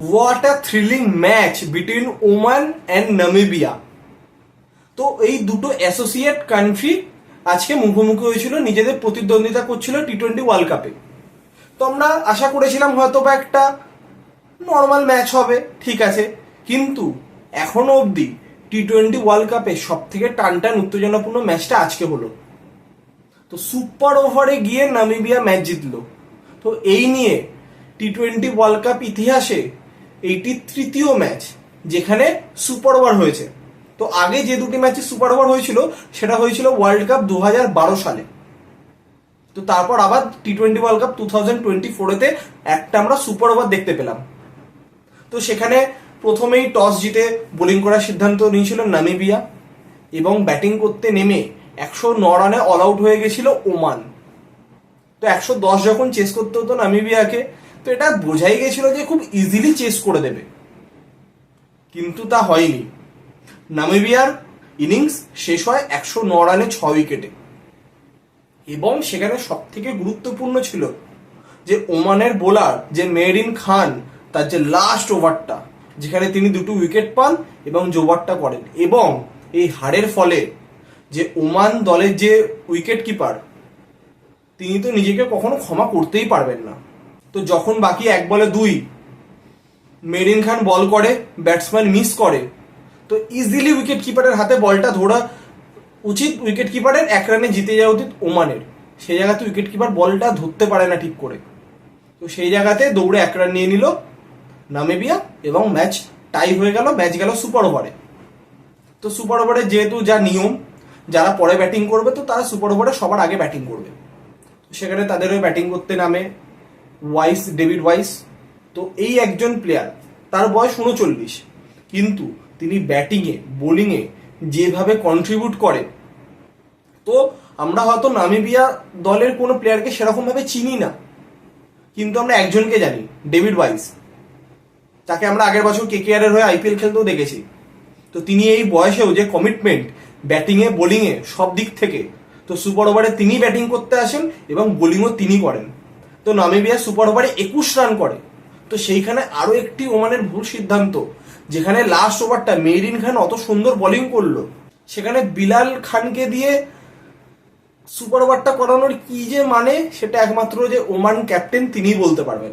What a thrilling match between Oman and Namibia. তো এই দুটো অ্যাসোসিয়েট কান্ট্রি আজকে মুখোমুখি হয়েছিল, নিজেদের প্রতিদ্বন্দ্বিতা করছিল টি-20 ওয়ার্ল্ড কাপে। তো আমরা আশা করেছিলাম হয়তো বা একটা নর্মাল ম্যাচ হবে, ঠিক আছে, কিন্তু এখনো অবধি টি-20 ওয়ার্ল্ড কাপে সব থেকে টানটান উত্তেজনাপূর্ণ ম্যাচটা আজকে হলো। তো সুপার ওভারে গিয়ে নামিবিয়া ম্যাচ জিতলো। তো এই নিয়ে টি-20 ওয়ার্ল্ড কাপ ইতিহাসে এইটি তৃতীয় ম্যাচ যেখানে সুপার ওভার হয়েছে। তো আগে যে দুটি ম্যাচে সুপার ওভার হয়েছিল সেটা হয়েছিল ওয়ার্ল্ড কাপ 2012 সালে। তো তারপর আবার টি-20 ওয়ার্ল্ড কাপ 2024-তে একটা আমরা সুপার ওভার দেখতে পেলাম। তো সেখানে প্রথমেই টস জিতে বোলিং করার সিদ্ধান্ত নিয়েছিল নামিবিয়া এবং ব্যাটিং করতে নেমে 109 রানে অল আউট হয়ে গেছিল ওমান। তো 110 যখন চেস করতে হতো নামিবিয়াকে, তো এটা বোঝাই গেছিল যে খুব ইজিলি চেস করে দেবে, কিন্তু তা হয়নি। নামিবিয়ার ইনিংস শেষ হয় 109 রানে 6 উইকেটে। এবং সেখানে সব থেকে গুরুত্বপূর্ণ ছিল যে ওমানের বোলার যে মেহেরিন খান, তার যে লাস্ট ওভারটা যেখানে তিনি দুটো উইকেট পান এবং যে ওভারটা করেন, এবং এই হারের ফলে যে ওমান দলের যে উইকেট কিপার, তিনি তো নিজেকে কখনো ক্ষমা করতেই পারবেন না। তো যখন বাকি 1 বলে 2 মেরিন খান বল করে, ব্যাটসম্যান মিস করে, তো ইজিলি উইকেট কিপারের হাতে বলটা ধরা উচিত, উইকেট কিপারের 1 রানে জিতে যাওয়া উচিত ওমানের। সেই জায়গাতে উইকেট কিপার বলটা ধরতে পারে না ঠিক করে। তো সেই জায়গাতে দৌড়ে 1 রান নিয়ে নিল নামিবিয়া এবং ম্যাচ টাই হয়ে গেল, ম্যাচ গেল সুপার ওভারে। তো সুপার ওভারে যেহেতু যা নিয়ম, যারা পরে ব্যাটিং করবে তো তারা সুপার ওভারে সবার আগে ব্যাটিং করবে। সেখানে তাদের ওই ব্যাটিং করতে নামে ডেভিড ওয়াইস। তো এই একজন প্লেয়ার, তার বয়স 39, কিন্তু তিনি ব্যাটিংয়ে বোলিংয়ে যেভাবে কন্ট্রিবিউট করে, তো আমরা হয়তো নামিবিয়া দলের কোনো প্লেয়ারকে সেরকম ভাবে চিনি না, কিন্তু আমরা একজনকে জানি, ডেভিড ওয়াইস। তাকে আমরা আগের বছর কেকেআর এর হয়ে আইপিএল খেলতেও দেখেছি। তো তিনি এই বয়সেও যে কমিটমেন্ট ব্যাটিংয়ে বোলিংয়ে সব দিক থেকে, তো সুপার ওভারে তিনি ব্যাটিং করতে আসেন এবং বোলিংও তিনি করেন। তো নামিবিয়া সুপার ওভারে 21 রান করে। তো সেইখানে আরো একটি ওমানের ভুল সিদ্ধান্ত, যেখানে লাস্ট ওভারটা মেরিন খান অত সুন্দর বোলিং করলো, সেখানে বিলাল খানকে দিয়ে সুপার ওভারটা করানোর কি যে মানে, সেটা একমাত্র যে ওমান ক্যাপ্টেন তিনিই বলতে পারবেন।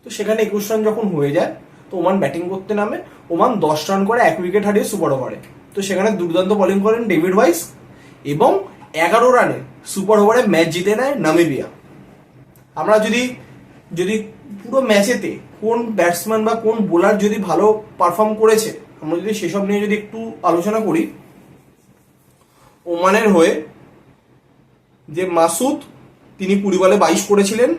তো সেখানে 21 রান যখন হয়ে যায়, তো ওমান ব্যাটিং করতে নামে। ওমান 10 রান করে 1 উইকেট হারিয়ে সুপার ওভারে। তো সেখানে দুর্দান্ত বোলিং করেন ডেভিড ওয়াইস এবং 11 রানে সুপার ওভারে ম্যাচ জিতে নেয় নামিবিয়া। আমরা যদি পুরো ম্যাচেতে কোন ব্যাটসম্যান বা কোন বোলার যদি ভালো পারফর্ম করেছে, আমরা যদি সেসব নিয়ে যদি একটু আলোচনা করি, ওমানের হয়ে যে মাসুদ, তিনি 20 বলে 22 করেছিলেন।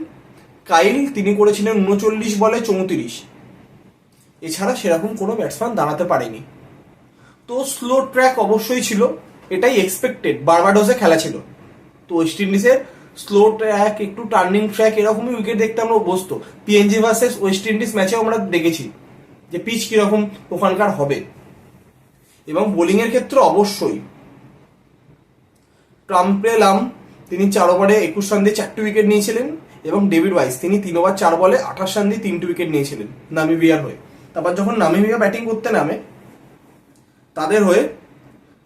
কাইল, তিনি করেছিলেন 39 বলে 34। এছাড়া সেরকম কোনো ব্যাটসম্যান দাঁড়াতে পারেনি। তো স্লো ট্র্যাক অবশ্যই ছিল, এটাই এক্সপেক্টেড, বার্বাডোসে খেলা ছিল। তো ওয়েস্ট ইন্ডিজের স্লো ট্র্যাক, একটু টার্নিং ট্র্যাক, এরকমই উইকেট দেখতে আমরা অভ্যস্ত। পিএনজি ভার্সেস ওয়েস্ট ইন্ডিজ ম্যাচেও আমরা দেখেছি যে পিচ কিরকম ওখানকার হবে। এবং বোলিং এর ক্ষেত্রে অবশ্যই ট্রাম্পেলাম, তিনি 4 ওভারে 21 রান দিয়ে 4টি উইকেট নিয়েছিলেন, এবং ডেভিড ওয়াইস তিনি 3 ওভার 4 বলে 28 রান দিয়ে 3টি উইকেট নিয়েছিলেন নামিবিয়ার হয়ে। তারপর যখন নামিবিয়া ব্যাটিং করতে নামে, তাদের হয়ে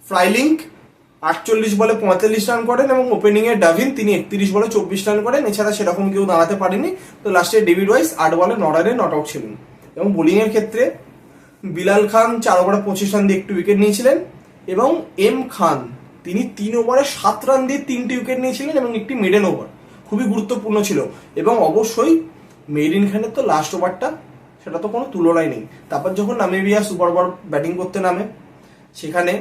ফ্রাইলিংক 48 বলে 45 রান করেন, এবং ওপেনিং এ ডাভিন তিনি 31 বলে 24 রান করেন। এছাড়া সেরকম কেউ দাঁড়াতে পারেনি। তো লাস্টে ডেভিড ওয়াইস 8 বলে 9 রানে নট আউট ছিলেন। এবং বোলিং এর ক্ষেত্রে বিলাল খান 4 ওভারে 25 রান দিয়ে 1টি উইকেট নিয়েছিলেন, এবং এম খান তিনি 3 ওভারে 7 রান দিয়ে 3টি উইকেট নিয়েছিলেন এবং একটি মিডল ওভার, খুবই গুরুত্বপূর্ণ ছিল। এবং অবশ্যই মেরিন খানের তো লাস্ট ওভারটা, সেটা তো কোনো তুলনাই নেই। তারপর যখন নামিবিয়া সুপার ওভার ব্যাটিং করতে নামে, সেখানে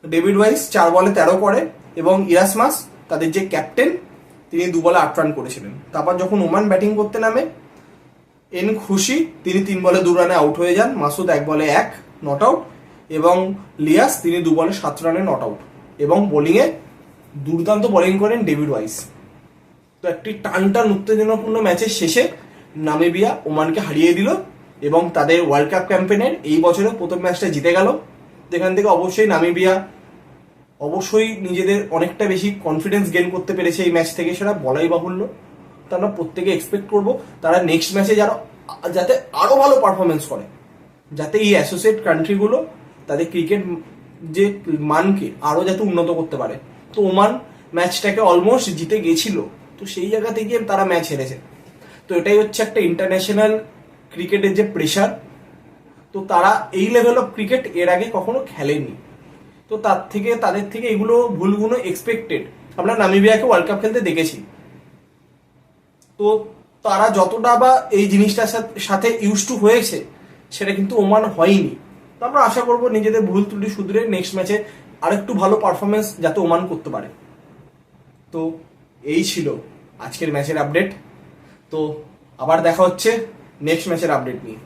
ডেভিড ওয়াইস 4 বলে 13 করে, এবং ইরাসমাস তাদের যে ক্যাপ্টেন, তিনি 2 বলে 8 রান করেছিলেন। তারপর যখন ওমান ব্যাটিং করতে নামে, এন খুশি তিনি 3 বলে 2 রানে আউট হয়ে যান, মাসুদ 1 বলে 1 নট আউট, এবং লিয়াস তিনি 2 বলে 7 রানে নট আউট। এবং বোলিংয়ে দুর্দান্ত বোলিং করেন ডেভিড ওয়াইস। তো একটি টান উত্তেজনাপূর্ণ ম্যাচের শেষে নামিবিয়া ওমানকে হারিয়ে দিল এবং তাদের ওয়ার্ল্ড কাপ ক্যাম্পেনের এই বছরের প্রথম ম্যাচটা জিতে গেল। যেখান থেকে অবশ্যই নামিবিয়া অবশ্যই নিজেদের অনেকটা বেশি কনফিডেন্স গেইন করতে পেরেছে এই ম্যাচ থেকে, সেটা বলাই বাহুল্য। তো আমরা প্রত্যেকে এক্সপেক্ট করবো তারা নেক্সট ম্যাচে যারা যাতে আরো ভালো পারফরমেন্স করে, যাতে এই অ্যাসোসিয়েট কান্ট্রিগুলো তাদের ক্রিকেট যে মানকে আরো যাতে উন্নত করতে পারে। তো ওমান ম্যাচটাকে অলমোস্ট জিতে গেছিল, তো সেই জায়গা থেকে তারা ম্যাচ হেরেছে। তো এটাই হচ্ছে একটা ইন্টারন্যাশনাল ক্রিকেটের যে প্রেশার। তো তারা এই লেভেল অফ ক্রিকেট এর আগে কখনো খেলেনি, তো তাদের থেকে এগুলো ভুলগুলো এক্সপেক্টেড। আমরা নামিবিয়াকে ওয়ার্ল্ড কাপ খেলতে দেখেছি, তো তারা যতটা বা এই জিনিসটার সাথে ইউজ টু হয়েছে সেটা কিন্তু ওমান হয়নি। তো আমরা আশা করবো নিজেদের ভুল ত্রুটি শুধরে নেক্সট ম্যাচে আরেকটু ভালো পারফরমেন্স যাতে ওমান করতে পারে। তো এই ছিল আজকের ম্যাচের আপডেট। তো আবার দেখা হচ্ছে নেক্সট ম্যাচের আপডেট নিয়ে।